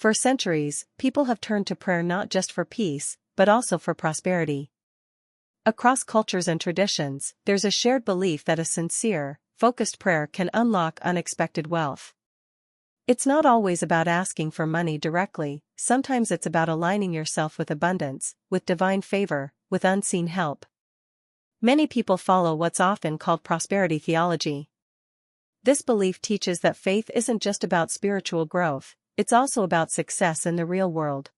For centuries, people have turned to prayer not just for peace, but also for prosperity. Across cultures and traditions, there's a shared belief that a sincere, focused prayer can unlock unexpected wealth. It's not always about asking for money directly, sometimes it's about aligning yourself with abundance, with divine favor, with unseen help. Many people follow what's often called prosperity theology. This belief teaches that faith isn't just about spiritual growth, it's also about success in the real world.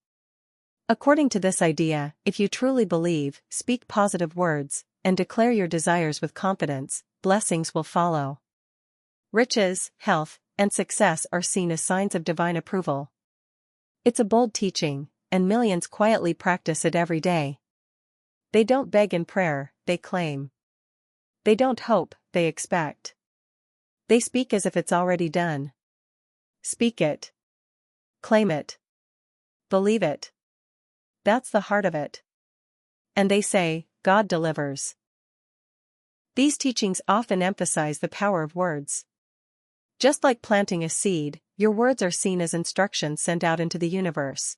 According to this idea, if you truly believe, speak positive words, and declare your desires with confidence, blessings will follow. Riches, health, and success are seen as signs of divine approval. It's a bold teaching, and millions quietly practice it every day. They don't beg in prayer, they claim. They don't hope, they expect. They speak as if it's already done. Speak it. Claim it. Believe it. That's the heart of it. And they say, God delivers. These teachings often emphasize the power of words. Just like planting a seed, your words are seen as instructions sent out into the universe.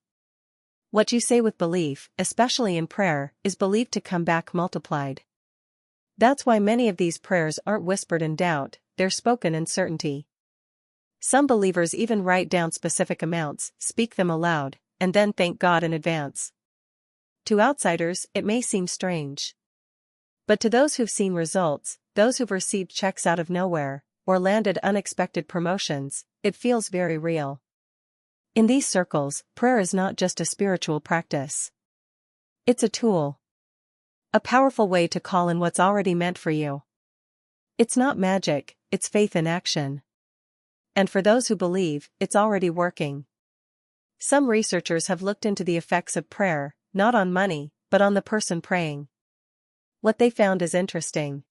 What you say with belief, especially in prayer, is believed to come back multiplied. That's why many of these prayers aren't whispered in doubt, they're spoken in certainty. Some believers even write down specific amounts, speak them aloud, and then thank God in advance. To outsiders, it may seem strange. But to those who've seen results, those who've received checks out of nowhere, or landed unexpected promotions, it feels very real. In these circles, prayer is not just a spiritual practice. It's a tool. A powerful way to call in what's already meant for you. It's not magic, it's faith in action. And for those who believe, it's already working. Some researchers have looked into the effects of prayer, not on money, but on the person praying. What they found is interesting.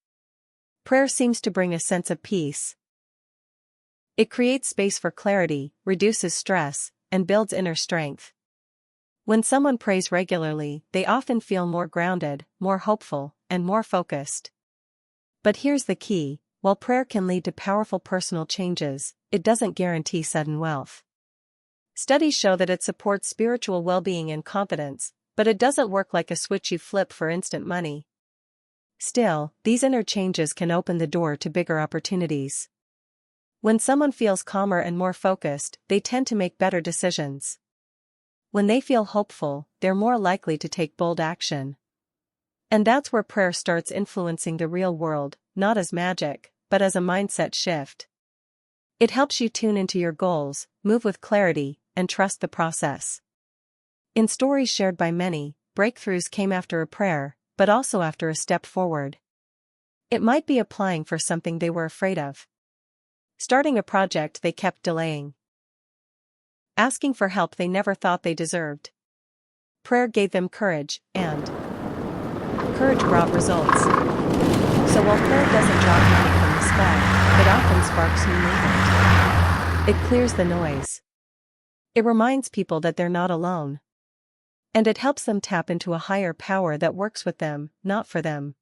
Prayer seems to bring a sense of peace. It creates space for clarity, reduces stress, and builds inner strength. When someone prays regularly, they often feel more grounded, more hopeful, and more focused. But here's the key, while prayer can lead to powerful personal changes, it doesn't guarantee sudden wealth. Studies show that it supports spiritual well-being and confidence, but it doesn't work like a switch you flip for instant money. Still, these inner changes can open the door to bigger opportunities. When someone feels calmer and more focused, they tend to make better decisions. When they feel hopeful, they're more likely to take bold action. And that's where prayer starts influencing the real world, not as magic, but as a mindset shift. It helps you tune into your goals, move with clarity, and trust the process. In stories shared by many, breakthroughs came after a prayer, but also after a step forward. It might be applying for something they were afraid of. Starting a project they kept delaying. Asking for help they never thought they deserved. Prayer gave them courage, and courage brought results. So while prayer doesn't drop money from the sky, it often sparks new movement. It clears the noise. It reminds people that they're not alone. And it helps them tap into a higher power that works with them, not for them.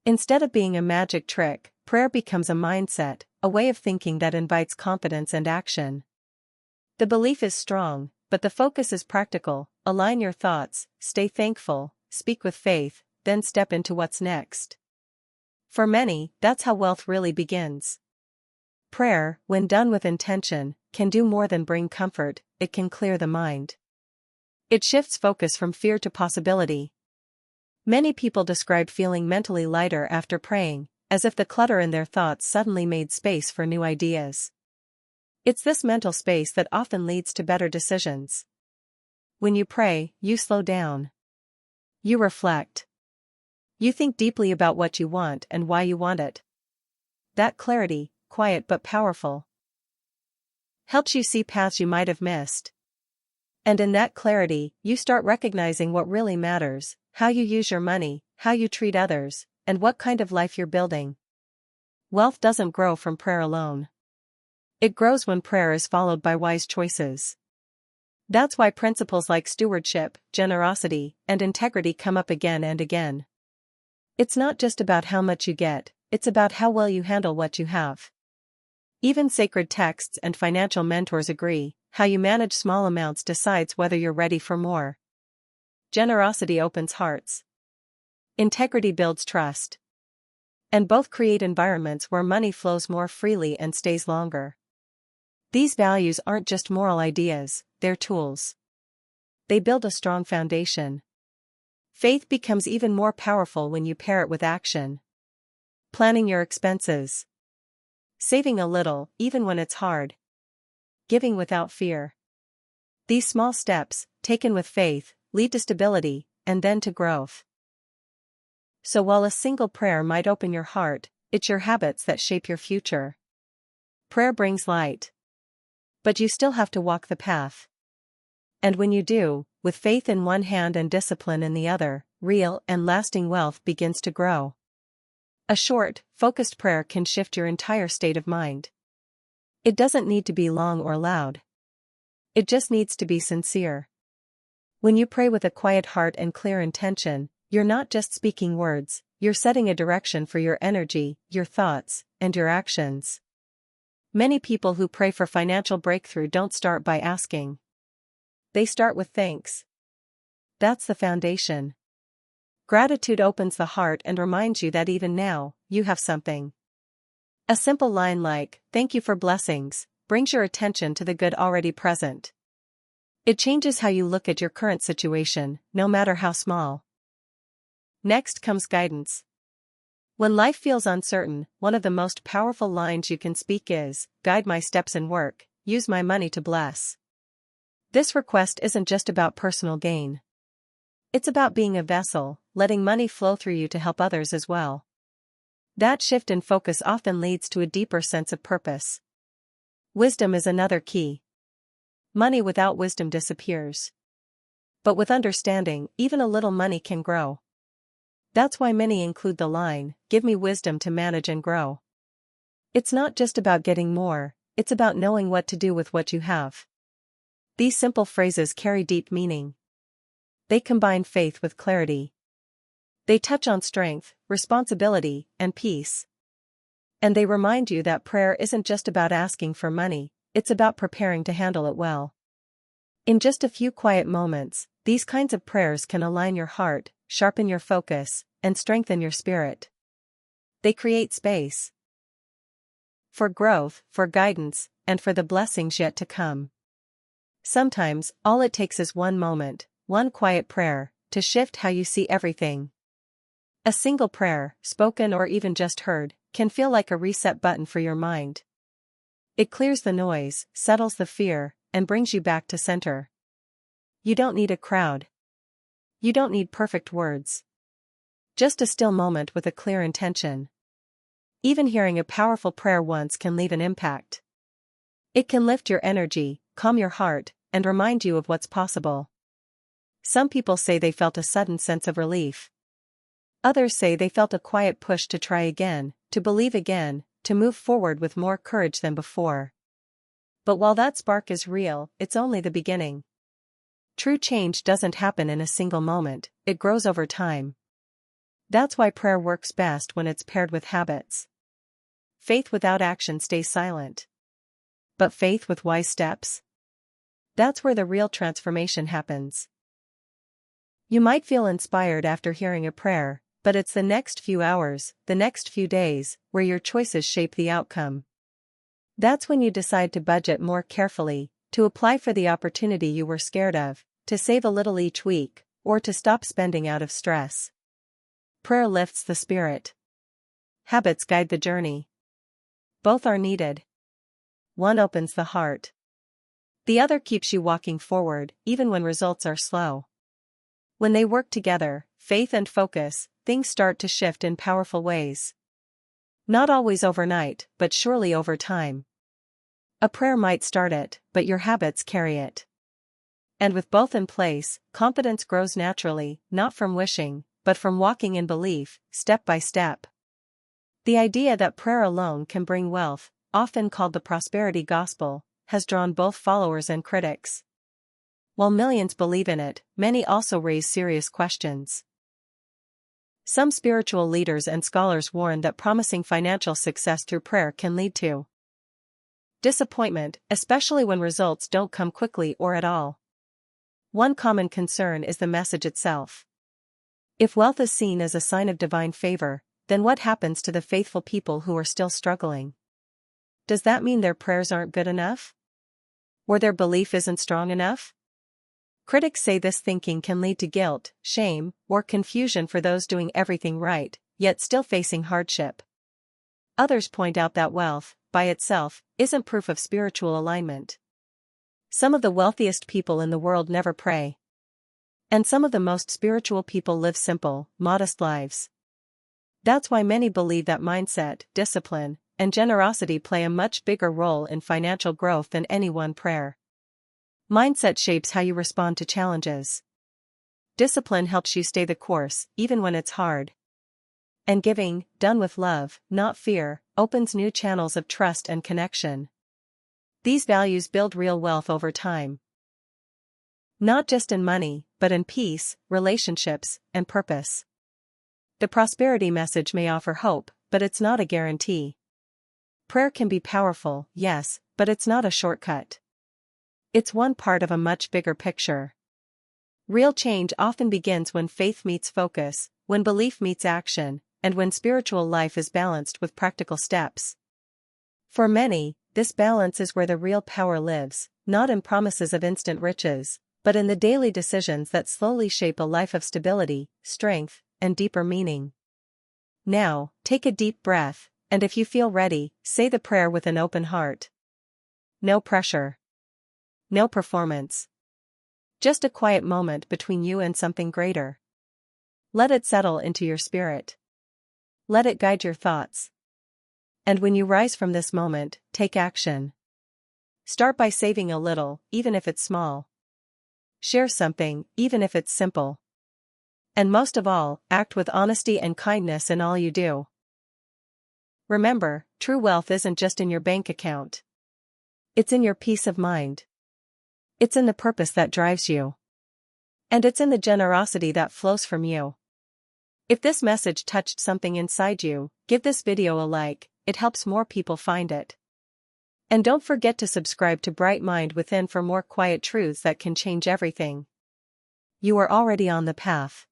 Instead of being a magic trick, prayer becomes a mindset, a way of thinking that invites confidence and action. The belief is strong, but the focus is practical. Align your thoughts, stay thankful, speak with faith, then step into what's next. For many, that's how wealth really begins. Prayer, when done with intention, can do more than bring comfort, it can clear the mind. It shifts focus from fear to possibility. Many people describe feeling mentally lighter after praying, as if the clutter in their thoughts suddenly made space for new ideas. It's this mental space that often leads to better decisions. When you pray, you slow down. You reflect. You think deeply about what you want and why you want it. That clarity, quiet but powerful, helps you see paths you might have missed. And in that clarity, you start recognizing what really matters, how you use your money, how you treat others, and what kind of life you're building. Wealth doesn't grow from prayer alone. It grows when prayer is followed by wise choices. That's why principles like stewardship, generosity, and integrity come up again and again. It's not just about how much you get, it's about how well you handle what you have. Even sacred texts and financial mentors agree, how you manage small amounts decides whether you're ready for more. Generosity opens hearts. Integrity builds trust. And both create environments where money flows more freely and stays longer. These values aren't just moral ideas, they're tools. They build a strong foundation. Faith becomes even more powerful when you pair it with action. Planning your expenses. Saving a little, even when it's hard. Giving without fear. These small steps, taken with faith, lead to stability, and then to growth. So while a single prayer might open your heart, it's your habits that shape your future. Prayer brings light. But you still have to walk the path. And when you do, with faith in one hand and discipline in the other, real and lasting wealth begins to grow. A short, focused prayer can shift your entire state of mind. It doesn't need to be long or loud. It just needs to be sincere. When you pray with a quiet heart and clear intention, you're not just speaking words, you're setting a direction for your energy, your thoughts, and your actions. Many people who pray for financial breakthrough don't start by asking. They start with thanks. That's the foundation. Gratitude opens the heart and reminds you that even now, you have something. A simple line like, "Thank you for blessings," brings your attention to the good already present. It changes how you look at your current situation, no matter how small. Next comes guidance. When life feels uncertain, one of the most powerful lines you can speak is, "Guide my steps in work, use my money to bless." This request isn't just about personal gain. It's about being a vessel, letting money flow through you to help others as well. That shift in focus often leads to a deeper sense of purpose. Wisdom is another key. Money without wisdom disappears. But with understanding, even a little money can grow. That's why many include the line, "Give me wisdom to manage and grow." It's not just about getting more, it's about knowing what to do with what you have. These simple phrases carry deep meaning. They combine faith with clarity. They touch on strength, responsibility, and peace. And they remind you that prayer isn't just about asking for money, it's about preparing to handle it well. In just a few quiet moments, these kinds of prayers can align your heart, sharpen your focus, and strengthen your spirit. They create space for growth, for guidance, and for the blessings yet to come. Sometimes, all it takes is one moment, one quiet prayer, to shift how you see everything. A single prayer, spoken or even just heard, can feel like a reset button for your mind. It clears the noise, settles the fear, and brings you back to center. You don't need a crowd. You don't need perfect words. Just a still moment with a clear intention. Even hearing a powerful prayer once can leave an impact. It can lift your energy, calm your heart, and remind you of what's possible. Some people say they felt a sudden sense of relief. Others say they felt a quiet push to try again, to believe again, to move forward with more courage than before. But while that spark is real, it's only the beginning. True change doesn't happen in a single moment, it grows over time. That's why prayer works best when it's paired with habits. Faith without action stays silent. But faith with wise steps? That's where the real transformation happens. You might feel inspired after hearing a prayer, but it's the next few hours, the next few days, where your choices shape the outcome. That's when you decide to budget more carefully, to apply for the opportunity you were scared of, to save a little each week, or to stop spending out of stress. Prayer lifts the spirit. Habits guide the journey. Both are needed. One opens the heart. The other keeps you walking forward, even when results are slow. When they work together, faith and focus, things start to shift in powerful ways. Not always overnight, but surely over time. A prayer might start it, but your habits carry it. And with both in place, confidence grows naturally, not from wishing, but from walking in belief, step by step. The idea that prayer alone can bring wealth, often called the prosperity gospel, has drawn both followers and critics. While millions believe in it, many also raise serious questions. Some spiritual leaders and scholars warn that promising financial success through prayer can lead to Disappointment, especially when results don't come quickly or at all. One common concern is the message itself. If wealth is seen as a sign of divine favor, then what happens to the faithful people who are still struggling? Does that mean their prayers aren't good enough? Or their belief isn't strong enough? Critics say this thinking can lead to guilt, shame, or confusion for those doing everything right, yet still facing hardship. Others point out that wealth, by itself, isn't proof of spiritual alignment. Some of the wealthiest people in the world never pray. And some of the most spiritual people live simple, modest lives. That's why many believe that mindset, discipline, and generosity play a much bigger role in financial growth than any one prayer. Mindset shapes how you respond to challenges. Discipline helps you stay the course, even when it's hard. And giving, done with love, not fear, opens new channels of trust and connection. These values build real wealth over time. Not just in money, but in peace, relationships, and purpose. The prosperity message may offer hope, but it's not a guarantee. Prayer can be powerful, yes, but it's not a shortcut. It's one part of a much bigger picture. Real change often begins when faith meets focus, when belief meets action, and when spiritual life is balanced with practical steps. For many, this balance is where the real power lives, not in promises of instant riches, but in the daily decisions that slowly shape a life of stability, strength, and deeper meaning. Now, take a deep breath, and if you feel ready, say the prayer with an open heart. No pressure. No performance. Just a quiet moment between you and something greater. Let it settle into your spirit. Let it guide your thoughts. And when you rise from this moment, take action. Start by saving a little, even if it's small. Share something, even if it's simple. And most of all, act with honesty and kindness in all you do. Remember, true wealth isn't just in your bank account. It's in your peace of mind. It's in the purpose that drives you. And it's in the generosity that flows from you. If this message touched something inside you, give this video a like, it helps more people find it. And don't forget to subscribe to Bright Mind Within for more quiet truths that can change everything. You are already on the path.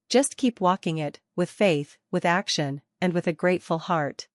Just keep walking it, with faith, with action, and with a grateful heart.